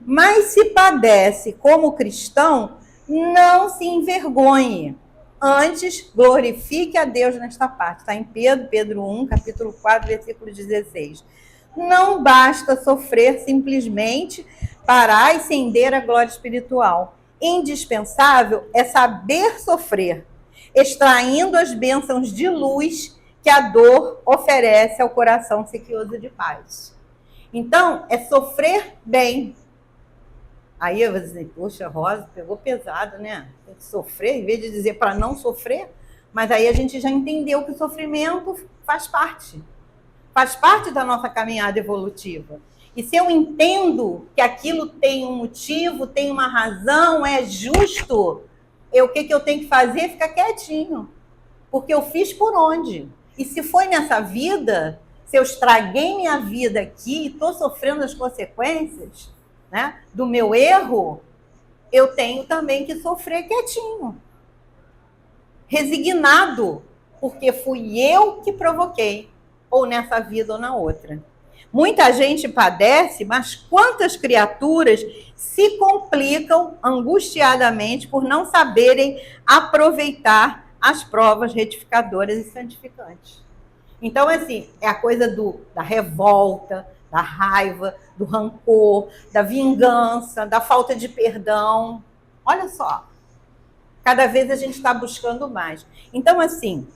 Mas se padece como cristão, não se envergonhe. Antes, glorifique a Deus nesta parte. Está em Pedro 1, capítulo 4, versículo 16. Não basta sofrer simplesmente para ascender à glória espiritual. Indispensável é saber sofrer, extraindo as bênçãos de luz que a dor oferece ao coração sequioso de paz. Então, é sofrer bem. Aí eu vou dizer, poxa, Rosa, pegou pesado, né? Tem que sofrer, em vez de dizer para não sofrer, mas aí a gente já entendeu que o sofrimento faz parte da nossa caminhada evolutiva. E se eu entendo que aquilo tem um motivo, tem uma razão, é justo, o que eu tenho que fazer? Ficar quietinho. Porque eu fiz por onde? E se foi nessa vida, se eu estraguei minha vida aqui e estou sofrendo as consequências, né, do meu erro, eu tenho também que sofrer quietinho. Resignado, porque fui eu que provoquei, ou nessa vida ou na outra. Muita gente padece, mas quantas criaturas se complicam angustiadamente por não saberem aproveitar as provas retificadoras e santificantes. Então, assim, é a coisa da revolta, da raiva, do rancor, da vingança, da falta de perdão. Olha só, cada vez a gente está buscando mais. Então, assim,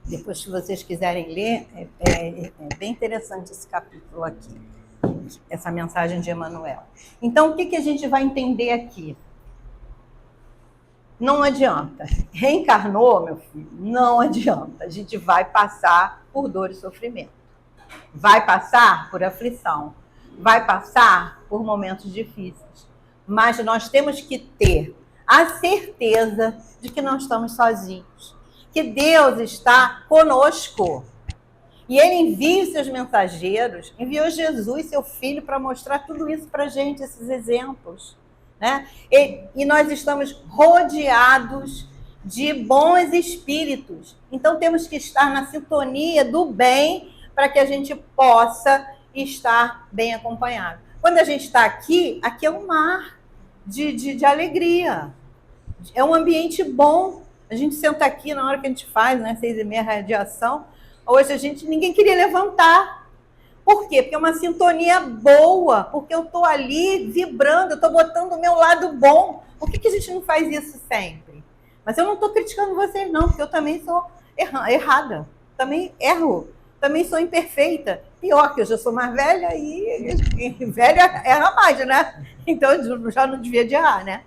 depois, se vocês quiserem ler, é bem interessante esse capítulo aqui, essa mensagem de Emmanuel. Então, o que a gente vai entender aqui? Não adianta. Reencarnou, meu filho, não adianta. A gente vai passar por dor e sofrimento. Vai passar por aflição. Vai passar por momentos difíceis. Mas nós temos que ter a certeza de que não estamos sozinhos. Que Deus está conosco. E Ele envia os seus mensageiros, enviou Jesus, seu Filho, para mostrar tudo isso para a gente, esses exemplos. Né? E nós estamos rodeados de bons espíritos. Então temos que estar na sintonia do bem para que a gente possa estar bem acompanhado. Quando a gente está aqui é um mar de alegria. É um ambiente bom. A gente senta aqui na hora que a gente faz, né, 6h30, radiação. Hoje ninguém queria levantar. Por quê? Porque é uma sintonia boa, porque eu estou ali vibrando, eu estou botando o meu lado bom. Por que a gente não faz isso sempre? Mas eu não estou criticando vocês, não, porque eu também sou errada. Também erro. Também sou imperfeita. Pior, que eu já sou mais velha e velha erra mais, né? Então eu já não devia de errar, né?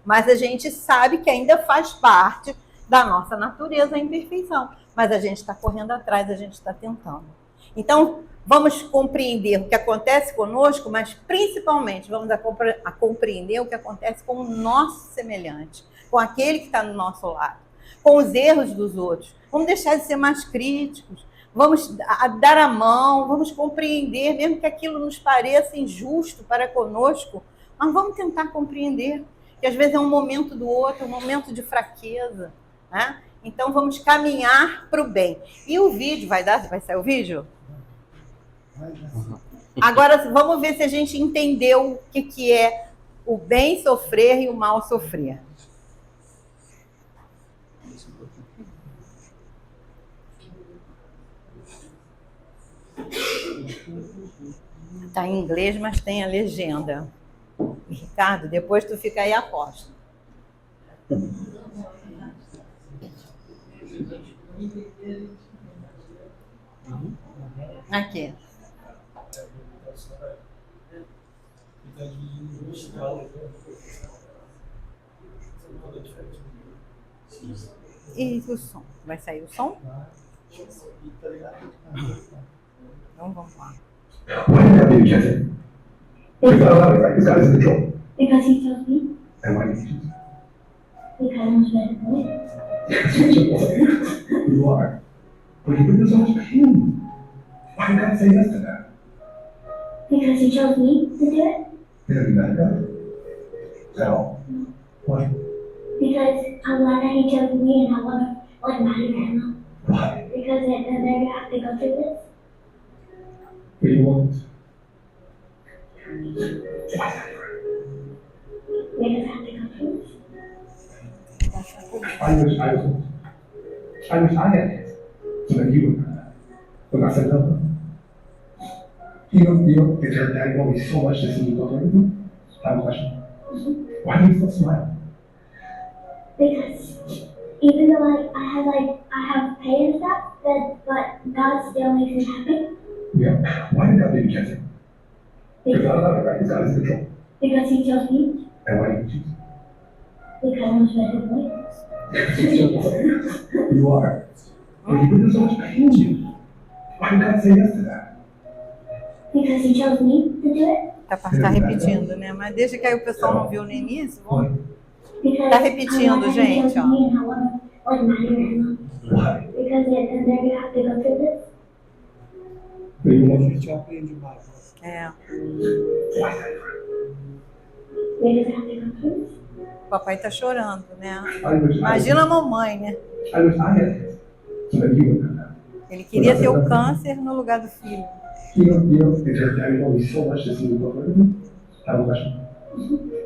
Mas a gente sabe que ainda faz parte da nossa natureza a imperfeição. Mas a gente está correndo atrás, a gente está tentando. Então, vamos compreender o que acontece conosco, mas principalmente vamos a compreender o que acontece com o nosso semelhante, com aquele que está no nosso lado, com os erros dos outros. Vamos deixar de ser mais críticos, vamos dar a mão, vamos compreender, mesmo que aquilo nos pareça injusto para conosco, mas vamos tentar compreender, que às vezes é um momento do outro, um momento de fraqueza, né? Então vamos caminhar para o bem. E o vídeo, vai sair o vídeo? Agora vamos ver se a gente entendeu o que é o bem sofrer e o mal sofrer. Está em inglês, mas tem a legenda. Ricardo, depois tu fica aí a posta. Aqui. E o som? Vai sair o som? Então vamos lá.
Why did I do Jesse? Because I love it, right? This guy is in control.
Because he tells me.
And why did you choose?
Because I'm a better boy.
You are. But you've been through so much pain. Why you gotta say yes to that?
Because he chose me to do it.
You're gonna be mad about it? Is that all? Why?
Because I'm glad that he chose me and I want to like marry him.
Why?
Because then they're gonna have to go through this.
What do you want? Why is that different?
They just have to go through this.
I wish I had kids. So that you would have that. But I said no. You know, did your daddy want me so much to see you go through everything? I have a question. Why do you still smile?
Because even though I have pain and stuff, but God still makes me happy.
Yeah. Why did God do Jesse? Because I love it, right? This guy is in control.
Because he chose me.
And why did you choose?
Because I'm a better boy.
You are. But you've been through so much pain. Why did God say yes to that?
Because he chose me to do it.
Tá repetindo, né? Mas desde que aí o pessoal não viu no início, vamos...
Because
Tá repetindo,
I'm glad that he
gente,
chose
ó.
me and I want to like marry him.
Why?
Because then they're gonna have to go through this.
What do you
A
want?
gente aprende mais.
É,
Why is that different?
They just have to go through this.
o papai tá chorando, né?
I wish
Imagina a mamãe, né?
I had kids. So that you would have that.
Ele queria ter o câncer no lugar do filho.
You know, did your daddy want me so much to see you go through everything? I have a question.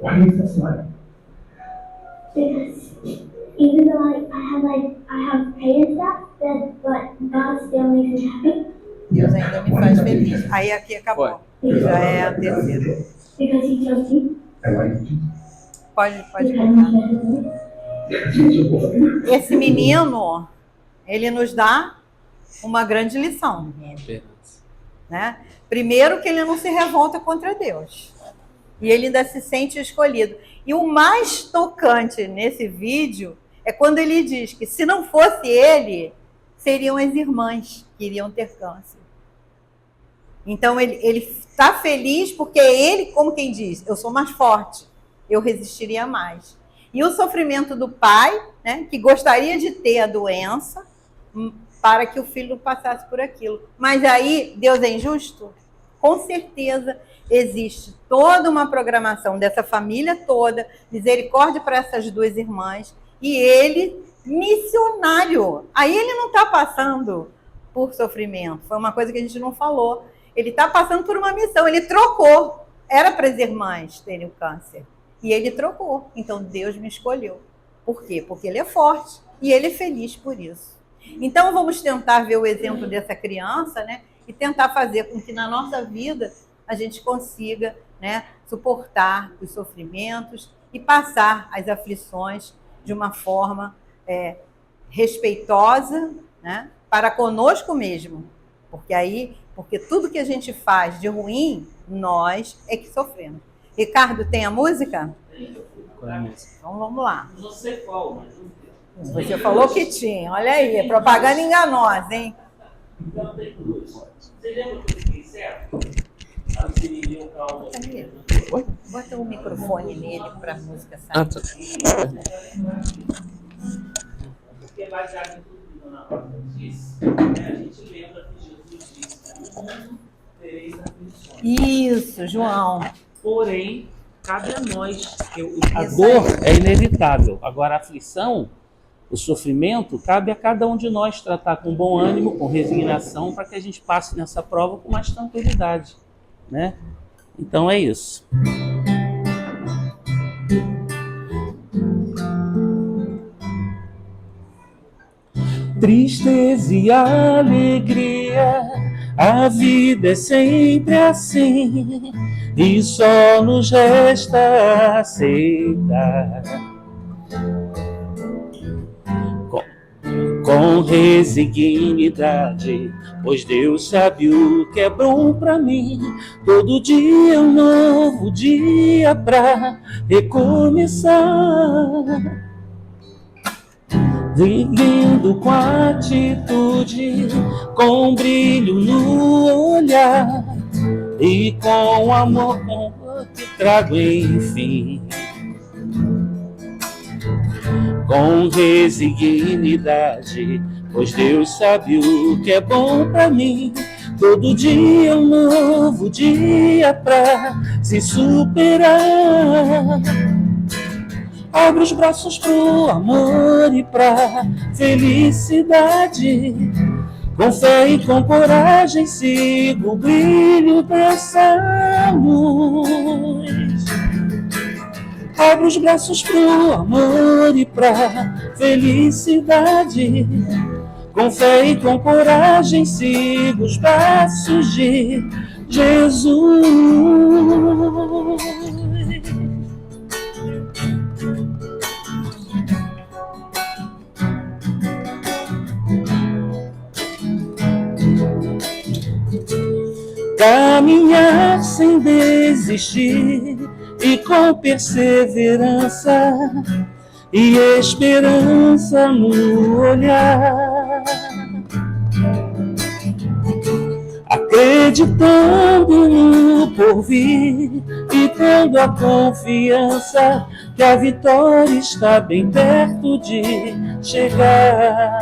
Why do you still smile?
Because even though I have pain and stuff, but God still makes me happy.
Deus ainda me faz feliz. Aí aqui acabou. Já é a terceira.
Because he chose me.
And why did you
Pode
Because I'm a
colocar.
better boy.
Esse menino, ele nos dá uma grande lição, né? Primeiro que ele não se revolta contra Deus. E ele ainda se sente escolhido. E o mais tocante nesse vídeo é quando ele diz que se não fosse ele, seriam as irmãs que iriam ter câncer. Então ele está feliz porque ele, como quem diz, eu sou mais forte, eu resistiria mais. E o sofrimento do pai, né, que gostaria de ter a doença para que o filho passasse por aquilo. Mas aí, Deus é injusto? Com certeza existe toda uma programação dessa família toda, misericórdia para essas duas irmãs, e ele, missionário. Aí ele não está passando por sofrimento, foi uma coisa que a gente não falou. Ele está passando por uma missão, ele trocou. Era para as irmãs terem o câncer. E ele trocou. Então Deus me escolheu. Por quê? Porque ele é forte e ele é feliz por isso. Então vamos tentar ver o exemplo dessa criança, né? E tentar fazer com que na nossa vida a gente consiga, né, suportar os sofrimentos e passar as aflições de uma forma respeitosa, né, para conosco mesmo. Porque tudo que a gente faz de ruim, nós é que sofremos. Ricardo, tem a música?
Qual é a música?
Então vamos lá.
Não sei qual, mas não tem.
Você falou que tinha. Olha aí, propaganda enganosa, hein?
Então tem duas. Você lembra que eu fiquei certo? A Sirilinha, o calmo.
Aí, bota o microfone nele para a música sair.
Ah, tá.
Porque baseado em tudo que a Dona Rosa disse, né, a gente lembra que Jesus disse: "No mundo tereis aflições".
Isso, João.
Porém, cabe a nós. A
Isso
dor
aí.
é inevitável. Agora, a aflição, o sofrimento, cabe a cada um de nós tratar com bom ânimo, com resignação, para que a gente passe nessa prova com mais tranquilidade, né? Então é isso. Tristeza e alegria, a vida é sempre assim, e só nos resta aceitar. Com resignidade, pois Deus sabe o que é bom pra mim. Todo dia é um novo dia pra recomeçar. Seguindo com atitude, com brilho no olhar e com amor que trago enfim. Com resignidade, pois Deus sabe o que é bom pra mim. Todo dia é um novo dia pra se superar. Abre os braços pro amor e pra felicidade. Com fé e com coragem sigo o brilho dessa luz. Abre os braços pro amor e pra felicidade. Com fé e com coragem sigo os passos de Jesus. Caminhar sem desistir e com perseverança e esperança no olhar, acreditando no porvir e tendo a confiança que a vitória está bem perto de chegar.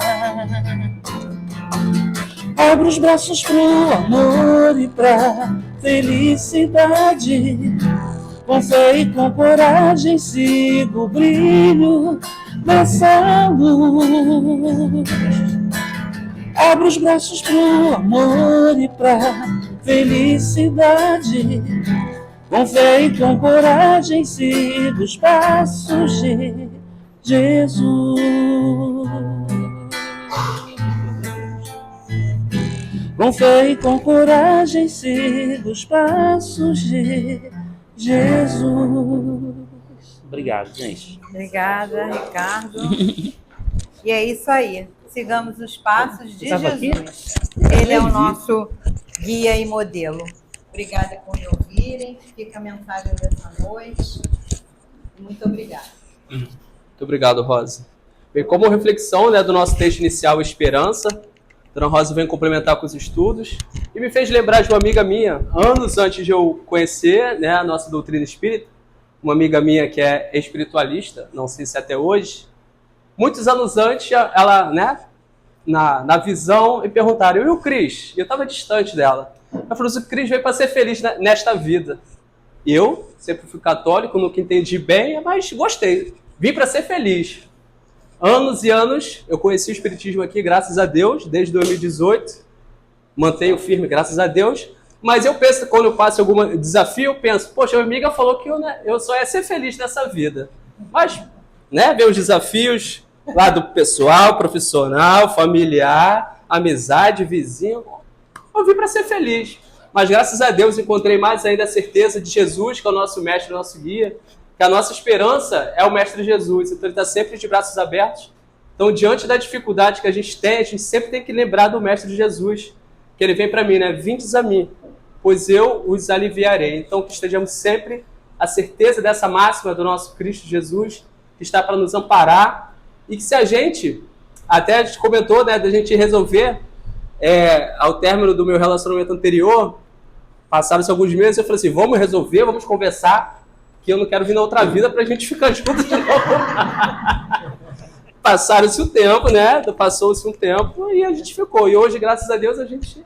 Abro os braços pro amor e pra felicidade. Com fé e com coragem sigo o brilho dessa luz. Abro os braços pro amor e pra felicidade. Com fé e com coragem sigo os passos de Jesus. Com fé e com coragem sigo os passos de Jesus. Obrigado, gente.
Obrigada, Ricardo. E é isso aí. Sigamos os passos de
Estava aqui?
Jesus. Ele é o nosso guia e modelo. Obrigada por me ouvirem. Fica a mensagem dessa noite. Muito obrigada.
Muito obrigado, Rosa. Bem, como reflexão, né, do nosso texto inicial, Esperança, a Dona Rosa vem complementar com os estudos e me fez lembrar de uma amiga minha, anos antes de eu conhecer, né, a nossa doutrina espírita, uma amiga minha que é espiritualista, não sei se até hoje. Muitos anos antes, ela, né, na visão, e perguntaram: e o Cris? E eu estava distante dela. Ela falou assim: o Cris veio para ser feliz nesta vida. Eu sempre fui católico, nunca entendi bem, mas gostei. Vim para ser feliz. Anos e anos, eu conheci o Espiritismo aqui, graças a Deus, desde 2018. Mantenho firme, graças a Deus. Mas eu penso, quando eu passo algum desafio, eu penso: poxa, minha amiga falou que eu só ia ser feliz nessa vida. Mas, né, ver os desafios lá do pessoal, profissional, familiar, amizade, vizinho, eu vim para ser feliz. Mas graças a Deus encontrei mais ainda a certeza de Jesus, que é o nosso mestre, o nosso guia, que a nossa esperança é o Mestre Jesus, então ele está sempre de braços abertos. Então, diante da dificuldade que a gente sempre tem que lembrar do Mestre Jesus, que ele vem para mim, né? Vindes a mim, pois eu os aliviarei. Então, que estejamos sempre a certeza dessa máxima do nosso Cristo Jesus, que está para nos amparar, e que se a gente, até a gente comentou, né, da gente resolver, ao término do meu relacionamento anterior, passaram-se alguns meses, eu falei assim, vamos resolver, vamos conversar, que eu não quero vir na outra vida pra gente ficar junto de novo. Passaram-se o tempo, né? Passou-se um tempo e a gente ficou. E hoje, graças a Deus, a gente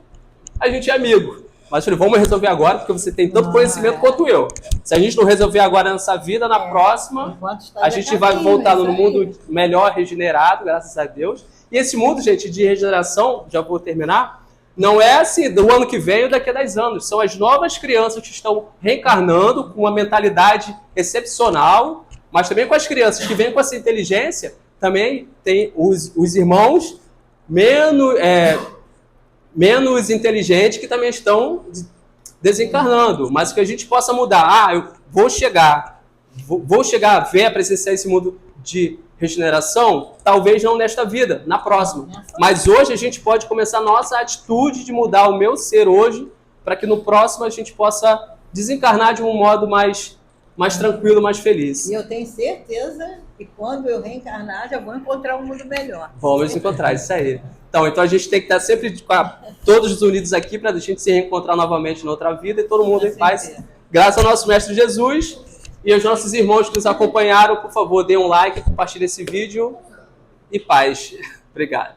é amigo. Mas eu falei, vamos resolver agora, porque você tem tanto conhecimento quanto eu. Se a gente não resolver agora nessa vida, na próxima, a gente vai voltar no mundo melhor, regenerado, graças a Deus. E esse mundo, gente, de regeneração, já vou terminar, não é assim, do ano que vem ou daqui a 10 anos. São as novas crianças que estão reencarnando com uma mentalidade excepcional, mas também com as crianças que vêm com essa inteligência, também tem os irmãos menos inteligentes que também estão desencarnando. Mas que a gente possa mudar. Eu vou chegar a ver, a presenciar esse mundo de regeneração, talvez não nesta vida, na próxima. Mas hoje a gente pode começar a nossa atitude de mudar o meu ser hoje, para que no próximo a gente possa desencarnar de um modo mais tranquilo, mais feliz.
E eu tenho certeza que quando eu reencarnar, já vou encontrar um mundo melhor.
Vamos encontrar, isso aí. Então a gente tem que estar sempre todos unidos aqui para a gente se reencontrar novamente na outra vida e todo mundo em paz. Graças ao nosso Mestre Jesus e aos nossos irmãos que nos acompanharam, por favor, dê um like, compartilhe esse vídeo e paz. Obrigado.